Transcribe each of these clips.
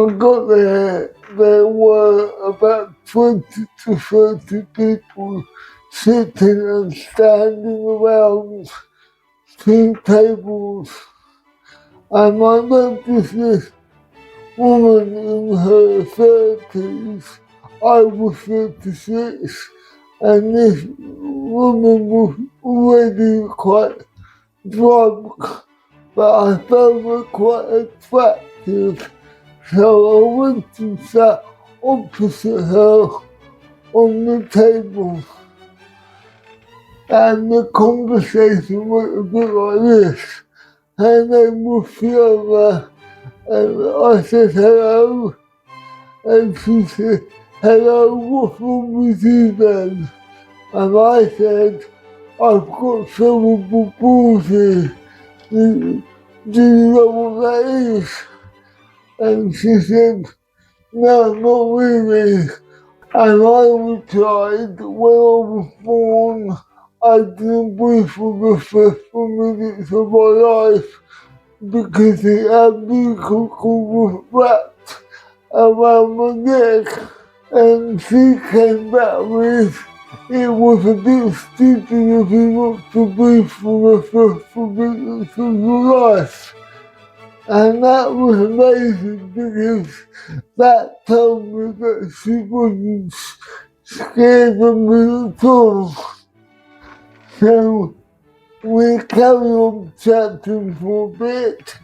I got there were about 20 to 30 people sitting and standing around two tables. And I noticed this woman in her 30s. I was 36, and this woman was already quite drunk, but I found her quite attractive. So I went and sat opposite her on the table, and the conversation went a bit like this. Her name was Fiona, and I said hello, and she said, hello, what's wrong with you then? And I said, I've got cerebral palsy. Do you know what that is? And she said, no, not really. And I replied, when I was born, I didn't breathe for the first 4 minutes of my life because the umbilical was wrapped around my neck. And she came back with, it was a bit stupid of you not to breathe for the first 4 minutes of your life. And that was amazing because that told me that she wasn't scared of me at all. So we carried on chatting for a bit,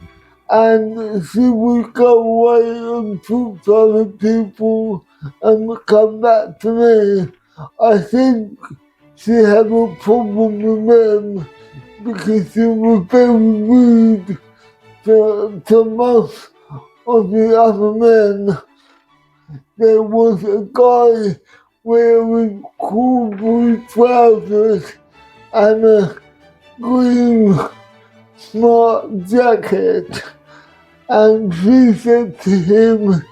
and she would go away and talk to other people and come back to me. I think she had a problem with men because she was very rude to most of the other men. There was a guy wearing corduroy trousers and a green smart jacket, and she said to him,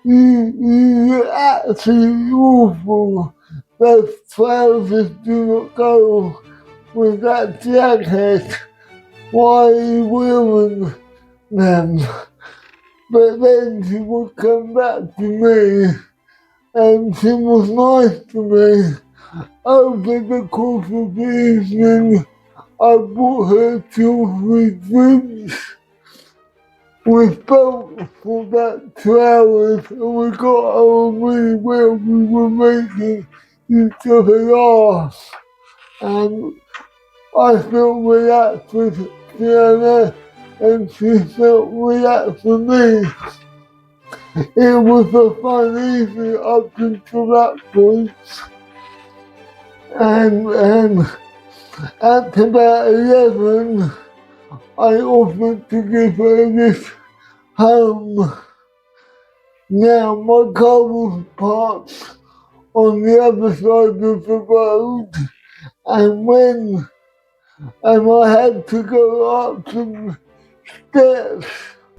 you're actually awful. Those trousers do not go with that jacket. Why are you wearing them? But then she would come back to me, and she was nice to me. Over the course of the evening, I bought her 2 or 3 drinks. We spoke for about 2 hours, and we got on really well. We were making each other laugh, and I felt relaxed with Fiona, and she felt relaxed with me. It was a fun evening up until that point, and at about 11, I offered to give her a lift home. Now my car was parked on the other side of the road, and I had to go up some steps.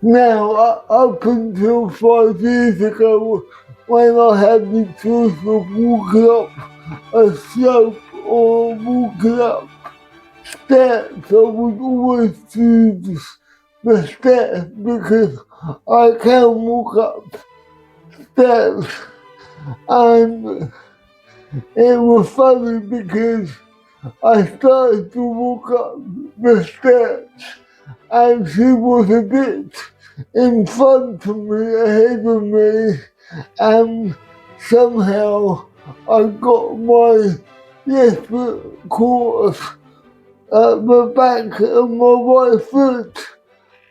Now, up until 5 years ago, when I had the choice of walking up a slope or walking up steps, I would always choose the steps because I can walk up steps. And it was funny because I started to walk up the steps, and she was a bit in front of me, ahead of me, and somehow I got my left foot caught at the back of my right foot,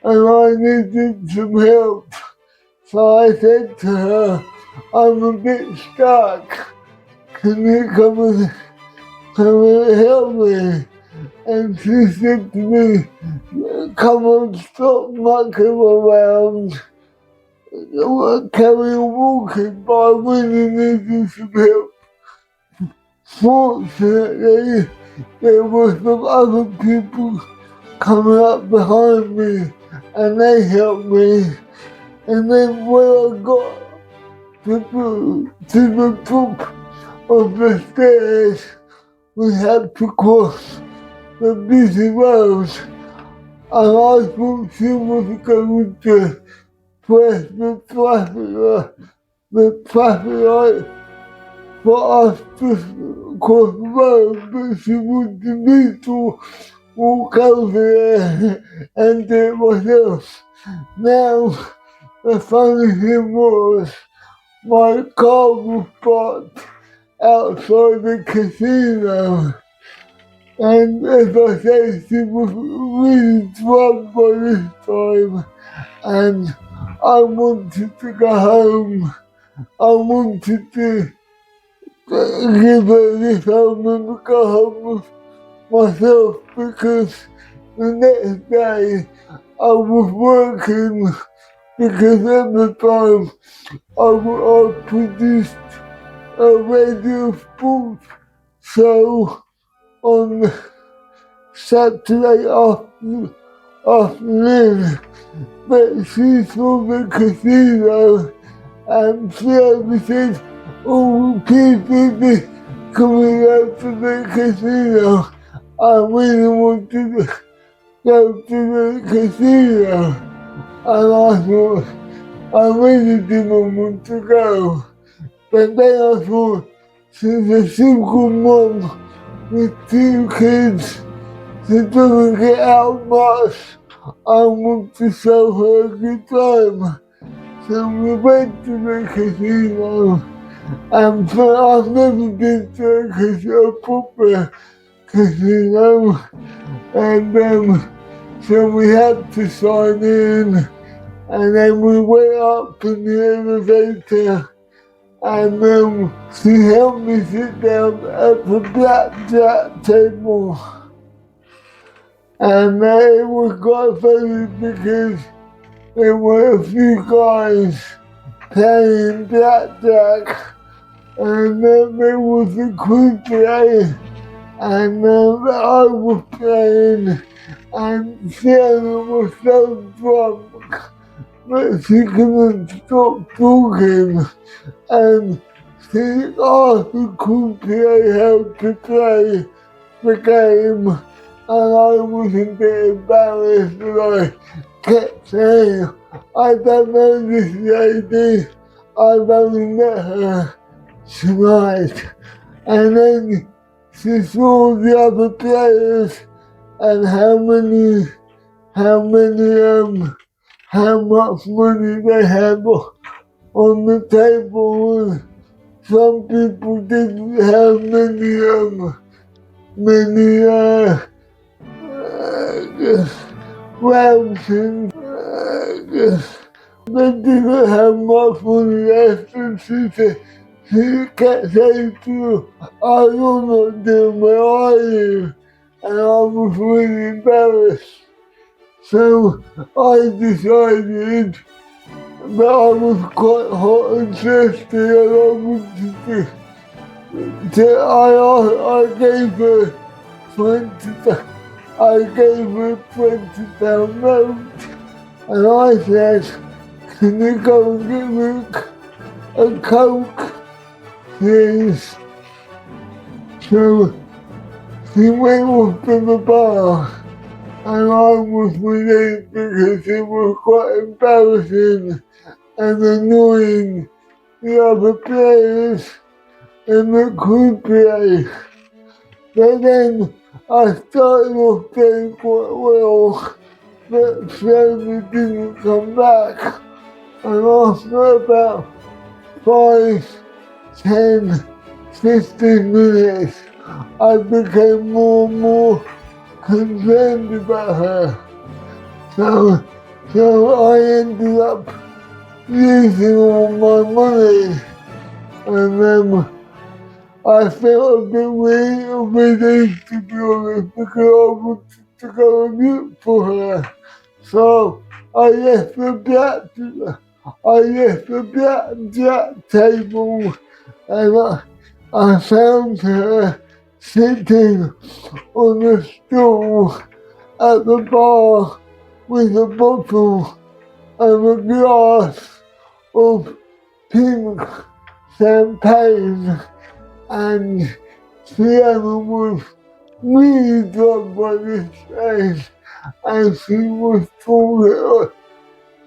and I needed some help. So I said to her, I'm a bit stuck, can you come and help me? And she said to me, come on, stop mucking around, carry on walking, but I really needed some help. Fortunately, there were some other people coming up behind me, and they helped me. And then when I got to the top of the stairs, we had to cross the busy road, and I thought she was going to pressed the traffic light for us to cross the road, but she wanted me to walk over there and do it myself. Now, the funny thing was, my car was parked outside the casino, and as I said, she was really drunk by this time, and I wanted to go home. I wanted to give her this home and go home with myself because the next day I was working because at the time I produced a radio sports show on Saturday afternoon, but she saw the casino and she only said, "Oh, people be coming out to the casino." I really wanted to go to the casino, and I thought I really didn't want to go. But then I thought, she's a single mom with 2 kids, she doesn't get out much. I want to show her a good time. So we went to the casino, and I've never been to a proper casino, and so we had to sign in, and then we went up in the elevator, and she helped me sit down at the blackjack table. And it was quite funny because there were a few guys playing blackjack, and then there was a croupier, and I was playing, and Sienna was so drunk that she couldn't stop talking, and she asked the croupier how to play the game, and I was a bit embarrassed, and I kept saying, "I don't know this lady, I've only met her tonight." And then she saw the other players and how much money they had on the table. Some people didn't have many rounds, and they didn't have much money left, and she kept saying to me, "Oh, you're not doing well, are you?" And I was really embarrassed. So I decided that I was quite hot and thirsty, and I wanted I gave her 20. I gave her £20 note, and I said, "Can you go and get me a Coke, please?" So she went off to the bar, and I was relieved because it was quite embarrassing and annoying the other players and the croupier. But then I started off playing quite well, but slowly didn't come back, and after about 5, 10, 15 minutes, I became more and more concerned about her. So I ended up using all my money, and I felt a bit relieved, to be honest, because I wanted to go and look for her. So I left the blackjack table, and I found her sitting on a stool at the bar with a bottle and a glass of pink champagne, and Sienna was really drunk by this stage, and she was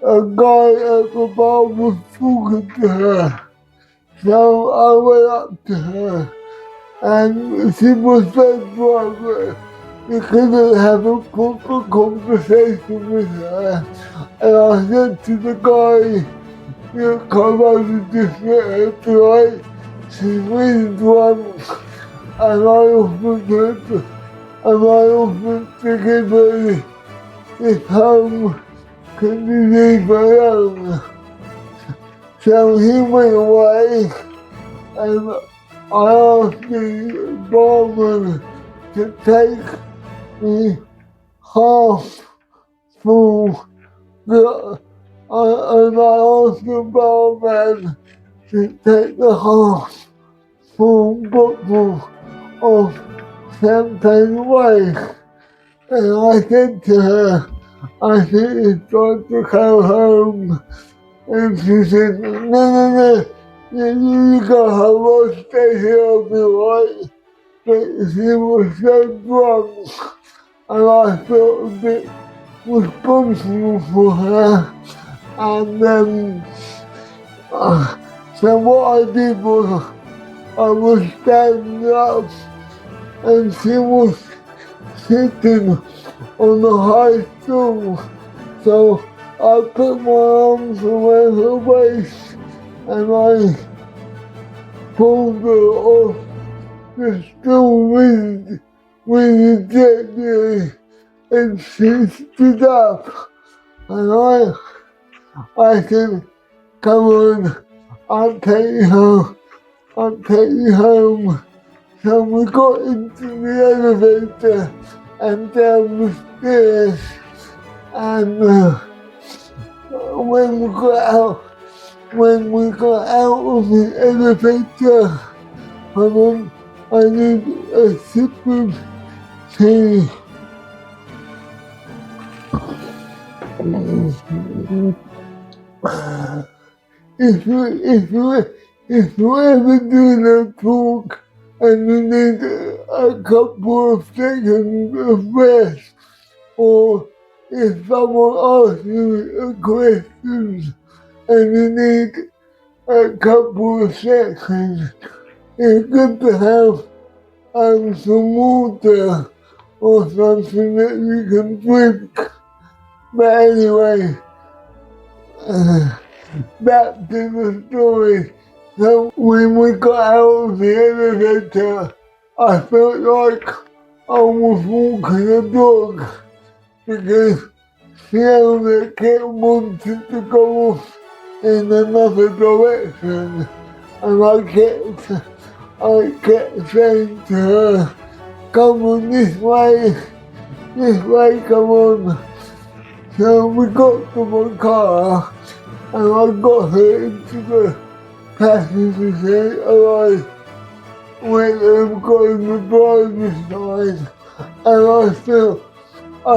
a guy at the bar was talking to her. So I went up to her and she was so drunk that we couldn't have a proper conversation with her. And I said to the guy, you come over and just let her tonight. She's really drunk. And I offered to give her this home. Can you leave her alone? So he went away and I asked the barman to take the half full, and I asked the barman to take the half full bottle of champagne away. And I said to her, I think it's time to go home. And she said, no, you go home, I'll stay here, I'll be right. But she was so drunk, and I felt a bit responsible for her. And so what I did was, I was standing up, and she was sitting on the high stool. So I put my arms around her waist and I pulled her off the stool really gently, and she stood up. And I said, come on, I'll take you home. So we got into the elevator and down the stairs. And when we got out of the elevator, I need a sip of tea. If you ever do a talk and you need a couple of seconds of rest, or if someone asks you a question and you need a couple of seconds, it's good to have some water or something that you can drink. But anyway, back to the story. So when we got out of the elevator, I felt like I was walking a dog, because Fiona kept wanting to go off in another direction, and I kept saying to her, come on this way, come on. So we got to my car, and I got her into the passenger seat, and I went and got in the driver's side, and I felt a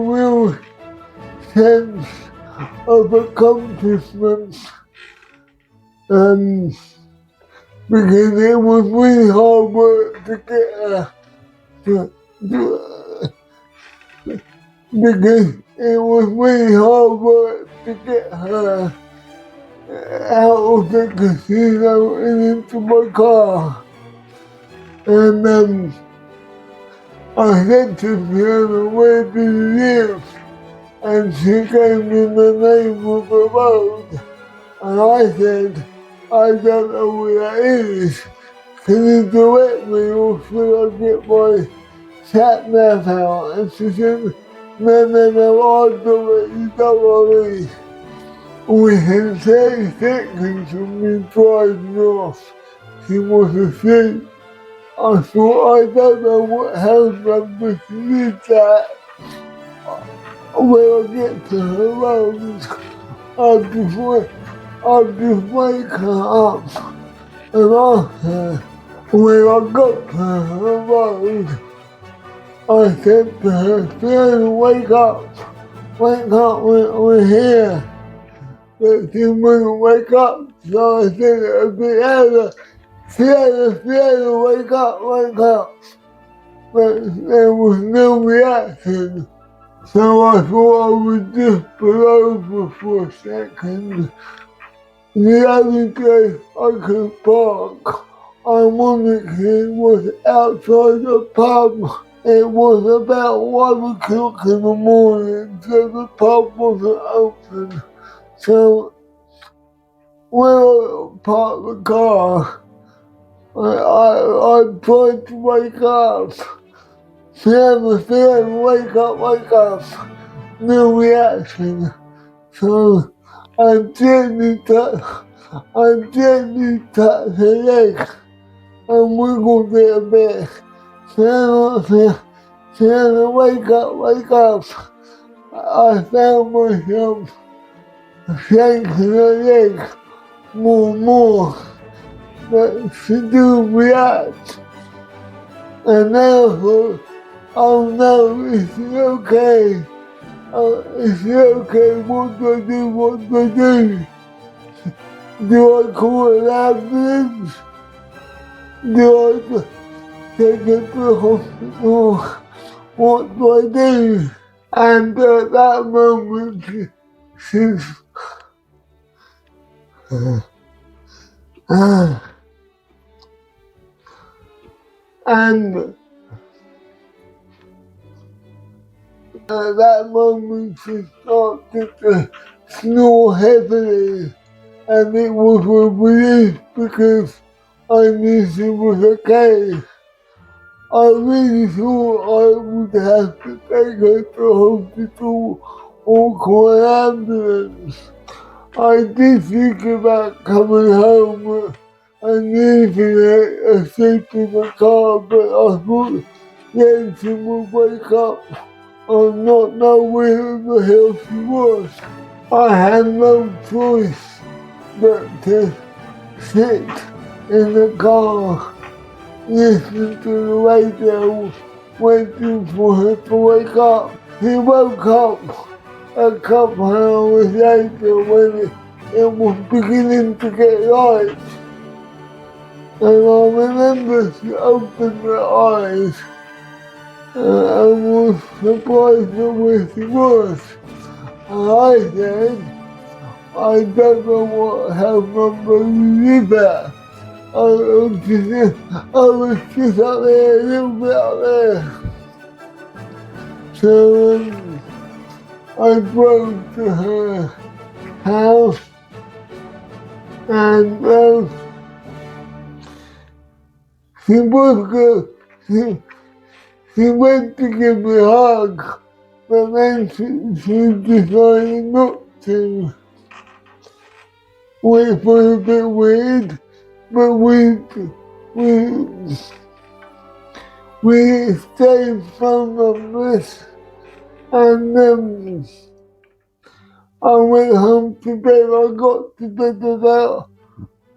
real sense of accomplishment, because it was really hard work to get her because it was really hard work to get her out of the casino and into my car. And I said to Fiona, where do you live? And she gave me the name of the road. And I said, I don't know where that is. Can you direct me, or should I get my sat nav out? And she said, no, I'll direct you, don't worry. Within 30 seconds of me driving off, she was asleep. I thought, I don't know what house number she lives at. When I get to her road, I'll just wake her up and ask her. When I got to her road, I said to her, Fiona, wake up, we're here. But she wouldn't wake up, so I said it a bit louder, Fiona, wake up. But there was no reaction. So I thought I would just pull over for a second. The only place I could park, ironically, was outside the pub. It was about 1 o'clock in the morning, so the pub wasn't open. So when I parked the car, I tried to wake up. Fiona, wake up. No reaction. So I gently touched her leg and wiggled it a bit. Fiona, wake up. I found myself shaking her leg more, but she didn't react. And then I thought, oh no, is she okay? Is she okay? What do I do? What do I do? Do I call an ambulance? Do I take her to the hospital? What do I do? And at that moment, she's and at that moment she started to snore heavily, and it was a relief because I knew she was okay. I really thought I would have to take her to the hospital or call an ambulance. I did think about coming home and leaving her asleep in the car, but I thought then she would wake up and not know where the hell she was. I had no choice but to sit in the car, listening to the radio, waiting for her to wake up. She woke up a couple hours later when it was beginning to get light. And I remember she opened her eyes and was surprised at where she was. And I said, I don't know what house number you live at. I was just up there, a little bit up there. So I drove to her house and she was good. She went to give me a hug, but then she decided not to, which was a bit weird. But we exchanged phone numbers, and I went home to bed. I got to bed about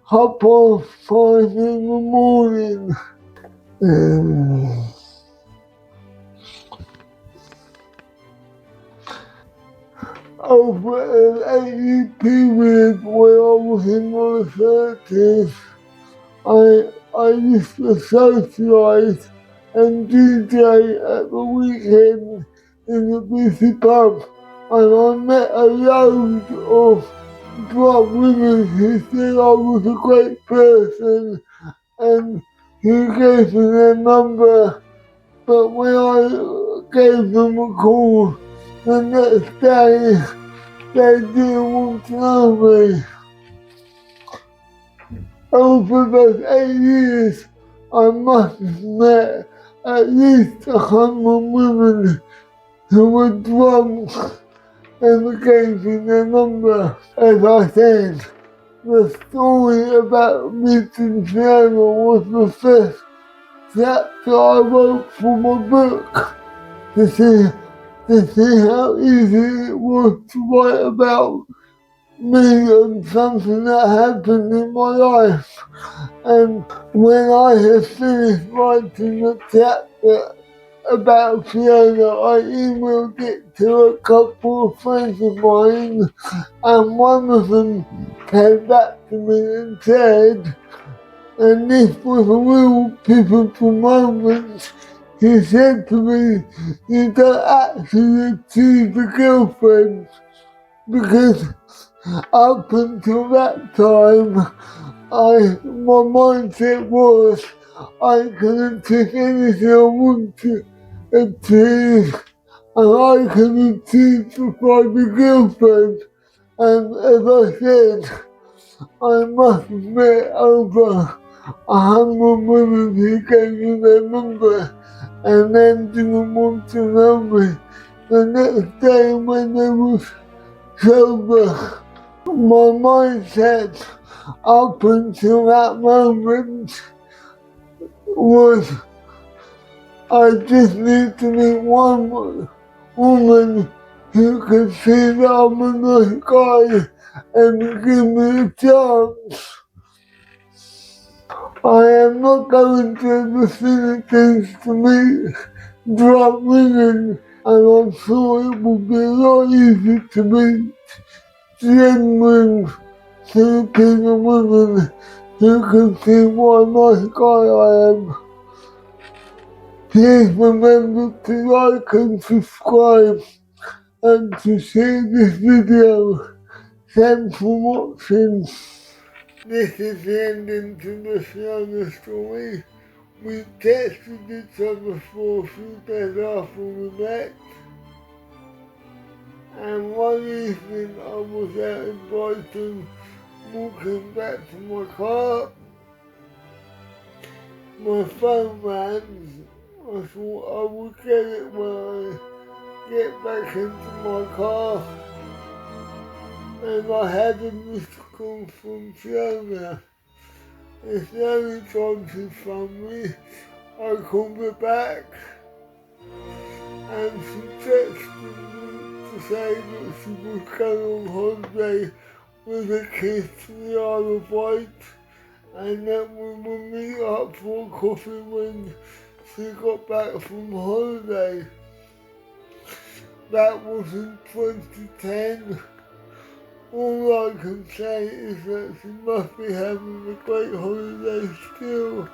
5:30 in the morning. Over an 8-year period when I was in my 30s, I used to socialise and DJ at the weekend in the busy pub, and I met a load of drunk women who said I was a great person and who gave me their number, but when I gave them a call the next day, they didn't want to know me. Over those 8 years, I must have met at least 100 women who were drunk and gave me their number. As I said, the story about meeting Fiona was the first chapter I wrote for my book to see how easy it was to write about me and something that happened in my life. And when I had finished writing the chapter about Fiona, I emailed it to a couple of friends of mine, and one of them came back to me and said, and this was a real pivotal moment, he said to me, you don't actually achieve a girlfriend because up until that time, my mindset was I can achieve anything I want to achieve, and I can achieve to find a girlfriend. And as I said, I must have met over 100 women who gave me their number and then didn't want to know me. The next day when I was sober, my mindset up until that moment was I just need to meet one woman who can see that I'm a nice guy and give me a chance. I am not going to the Philippines to meet drug women, and I'm sure it will be a lot easier to meet genuine Filipino women who can see what a nice guy I am. Please remember to like and subscribe and to share this video. Thanks for watching. This is the ending to the Fiona story. We texted each other for a few days after we met, and one evening I was out in Brighton walking back to my car. My phone rang. I thought I would get it when I get back into my car, and I had a missed call from Fiona. It's the only time she phoned me. I called her back, and she texted me to say that she was going on holiday with a kiss to the Isle of Wight, and that we would meet up for a coffee when she got back from holiday. That was in 2010. All I can say is that she must be having a great holiday still.